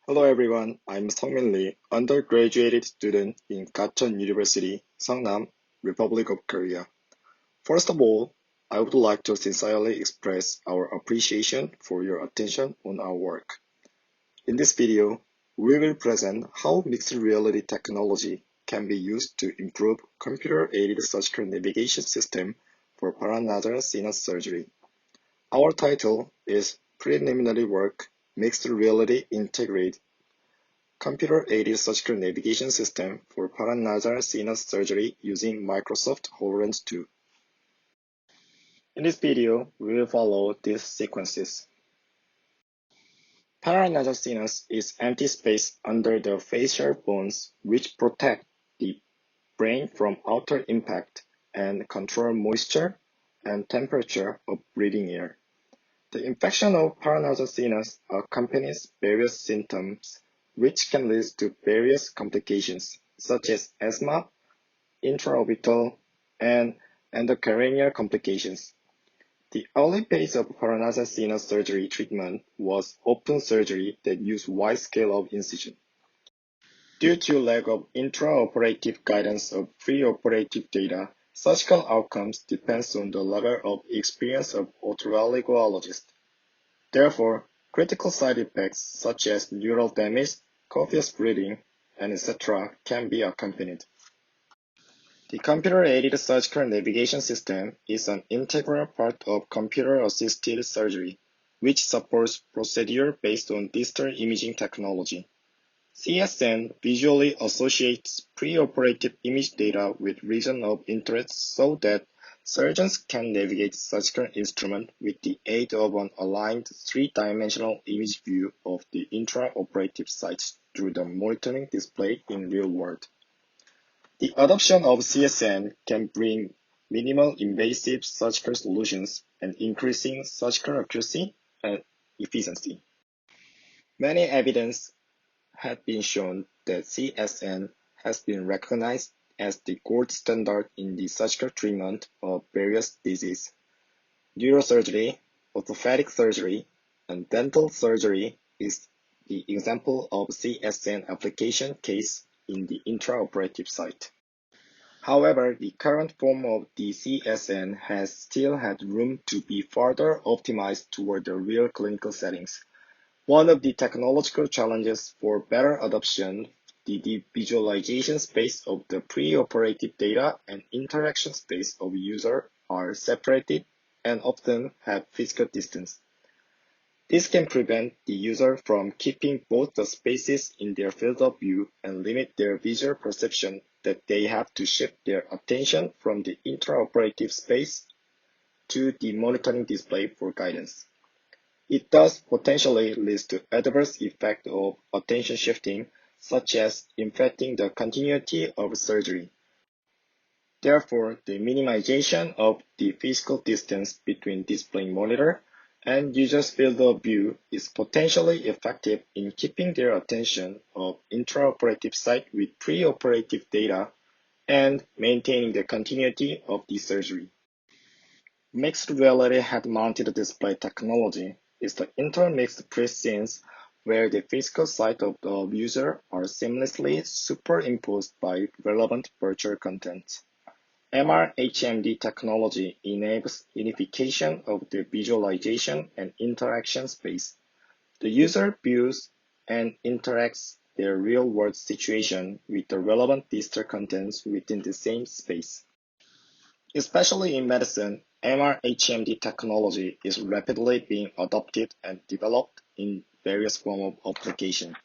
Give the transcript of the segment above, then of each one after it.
Hello everyone, I'm Sungmin Lee, undergraduate student in Gachon University, Seongnam, Republic of Korea. First of all, I would like to sincerely express our appreciation for your attention on our work. In this video, we will present how mixed reality technology can be used to improve computer-aided surgical navigation system for paranasal sinus surgery. Our title is Preliminary Work Mixed Reality Integrated Computer-aided surgical navigation system for paranasal sinus surgery using Microsoft HoloLens 2. In this video, we will follow these sequences. Paranasal sinus is empty space under the facial bones which protect the brain from outer impact and control moisture and temperature of breathing air. The infection of paranasal sinus accompanies various symptoms which can lead to various complications such as asthma, intraorbital, and endocranial complications. The early phase of paranasal sinus surgery treatment was open surgery that used wide scale of incision. Due to lack of intraoperative guidance of preoperative data, surgical outcomes depends on the level of experience of otolaryngologist. Therefore, critical side effects such as neural damage, copious breathing, and etc. can be accompanied. The computer-aided surgical navigation system is an integral part of computer-assisted surgery, which supports procedure based on digital imaging technology. CSN visually associates preoperative image data with region of interest so that surgeons can navigate surgical instrument with the aid of an aligned three-dimensional image view of the intraoperative sites through the monitoring display in real world. The adoption of CSN can bring minimal invasive surgical solutions and increasing surgical accuracy and efficiency. Many evidence have been shown that CSN has been recognized as the gold standard in the surgical treatment of various diseases. Neurosurgery, orthopedic surgery, and dental surgery is the example of CSN application case in the intraoperative site. However, the current form of the CSN has still had room to be further optimized toward the real clinical settings. One of the technological challenges for better adoption, the visualization space of the preoperative data and interaction space of user are separated and often have physical distance. This can prevent the user from keeping both the spaces in their field of view and limit their visual perception that they have to shift their attention from the intraoperative space to the monitoring display for guidance. It thus potentially leads to adverse effect of attention shifting, such as impacting the continuity of surgery. Therefore, the minimization of the physical distance between display monitor and user's field of view is potentially effective in keeping their attention of intraoperative site with preoperative data and maintaining the continuity of the surgery. Mixed reality head-mounted display technology is the intermixed pre-scenes where the physical site of the user are seamlessly superimposed by relevant virtual content. MR-HMD technology enables unification of the visualization and interaction space. The user views and interacts their real-world situation with the relevant digital contents within the same space. Especially in medicine, MR-HMD technology is rapidly being adopted and developed in various forms of application.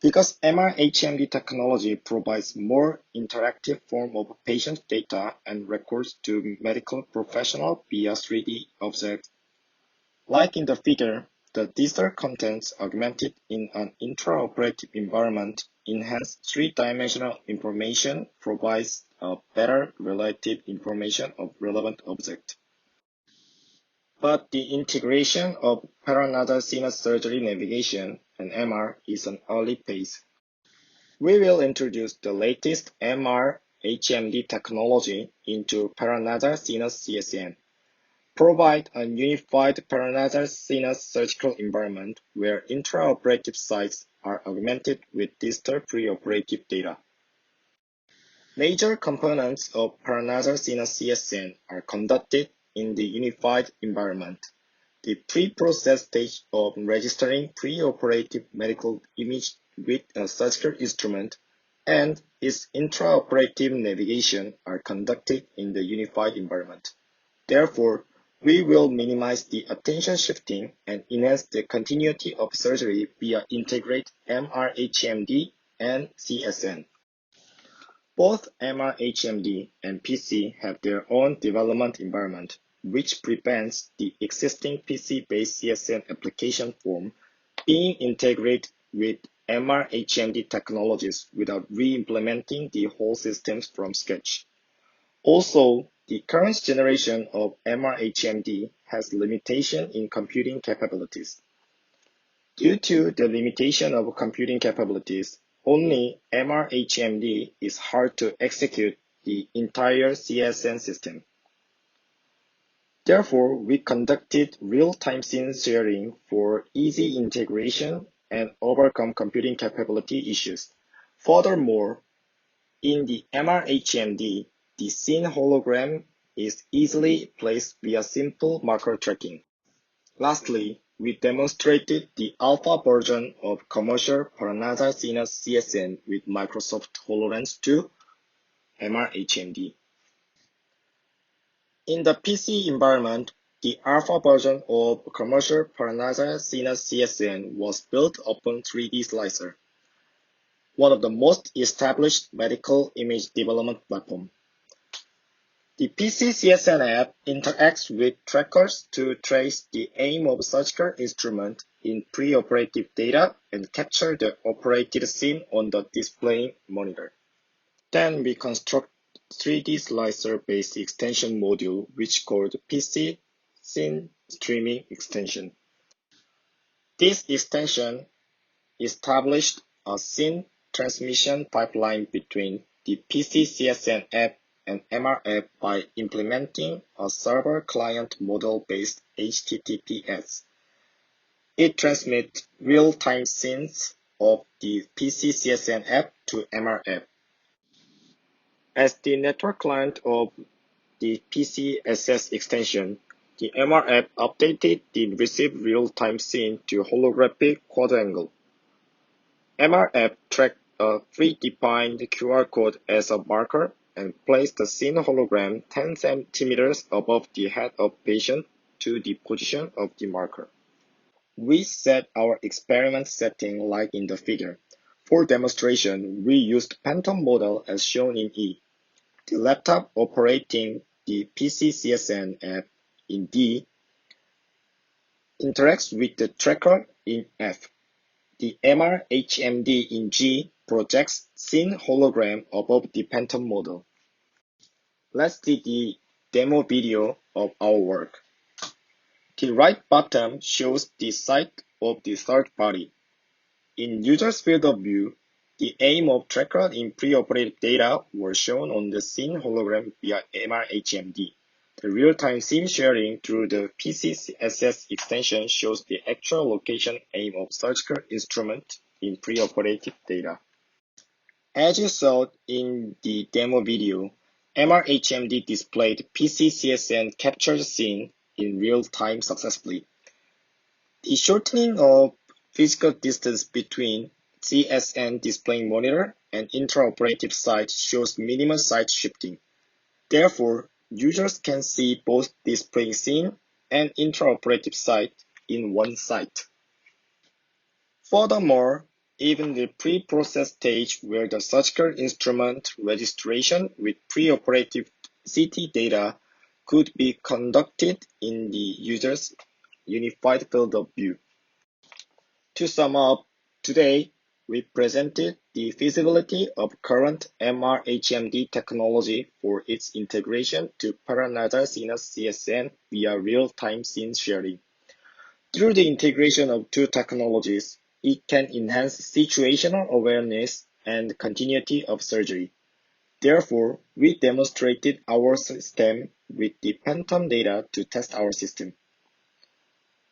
Because MR-HMD technology provides more interactive form of patient data and records to medical professional via 3D objects. Like in the figure, the digital contents augmented in an intraoperative environment enhance three-dimensional information provides a better relative information of relevant object. But the integration of paranasal sinus surgery navigation and MR is an early phase. We will introduce the latest MR-HMD technology into paranasal sinus CSN. provide a unified paranasal sinus surgical environment where intraoperative sites are augmented with distal preoperative data. Major components of paranasal sinus CSN are conducted in the unified environment. The pre-process stage of registering preoperative medical image with a surgical instrument and its intraoperative navigation are conducted in the unified environment. Therefore, we will minimize the attention shifting and enhance the continuity of surgery via integrate MR-HMD and CSN. Both MR-HMD and PC have their own development environment, which prevents the existing PC-based CSN application form being integrated with MR-HMD technologies without re-implementing the whole systems from scratch. Also, the current generation of MR-HMD has limitation in computing capabilities. Due to the limitation of computing capabilities, only MR-HMD is hard to execute the entire CSN system. Therefore, we conducted real-time scene sharing for easy integration and overcome computing capability issues. Furthermore, in the MR-HMD, the scene hologram is easily placed via simple marker tracking. Lastly, we demonstrated the alpha version of commercial paranasal sinus CSN with Microsoft HoloLens 2 MR-HMD. In the PC environment, the alpha version of commercial paranasal sinus CSN was built upon 3D Slicer, one of the most established medical image development platforms. The PC-CSN app interacts with trackers to trace the aim of surgical instrument in preoperative data and capture the operated scene on the display monitor. Then we construct 3D slicer-based extension module which called PC Scene Streaming Extension. This extension established a scene transmission pipeline between the PC-CSN app and MR app by implementing a server-client model-based HTTPS. It transmits real-time scenes of the PC-CSN app to MR app. As the network client of the PCSS extension, the MR app updated the received real-time scene to holographic quadrangle. MR app tracked a predefined QR code as a marker and placed the scene hologram 10 centimeters above the head of patient to the position of the marker. We set our experiment setting like in the figure. For demonstration, we used Phantom model as shown in E. The laptop operating the PC-CSN app in D interacts with the tracker in F. The MR-HMD in G projects scene hologram above the Phantom model. Let's see the demo video of our work. The right bottom shows the site of the third party. In user's field of view, the aim of tracker in preoperative data were shown on the scene hologram via MR-HMD. The real-time scene sharing through the PCSS extension shows the actual location aim of surgical instrument in preoperative data. As you saw in the demo video, MR-HMD displayed PC-CSN captured scene in real time successfully. The shortening of physical distance between CSN displaying monitor and intraoperative site shows minimal site shifting. Therefore, users can see both displaying scene and intraoperative site in one site. Furthermore, even the pre-process stage where the surgical instrument registration with preoperative CT data could be conducted in the user's unified field of view. To sum up, today we presented the feasibility of current MR-HMD technology for its integration to paranasal sinus CSN via real-time scene sharing. Through the integration of two technologies, it can enhance situational awareness and continuity of surgery. Therefore, we demonstrated our system with the phantom data to test our system.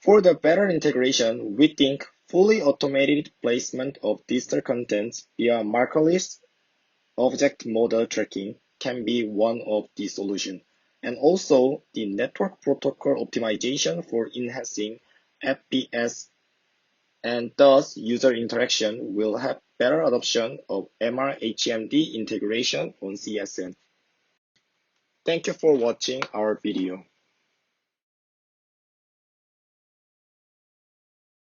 For the better integration, we think fully automated placement of digital contents via marker list object model tracking can be one of the solutions. And also, the network protocol optimization for enhancing FPS and thus user interaction will have better adoption of MR-HMD integration on CSN. Thank you for watching our video.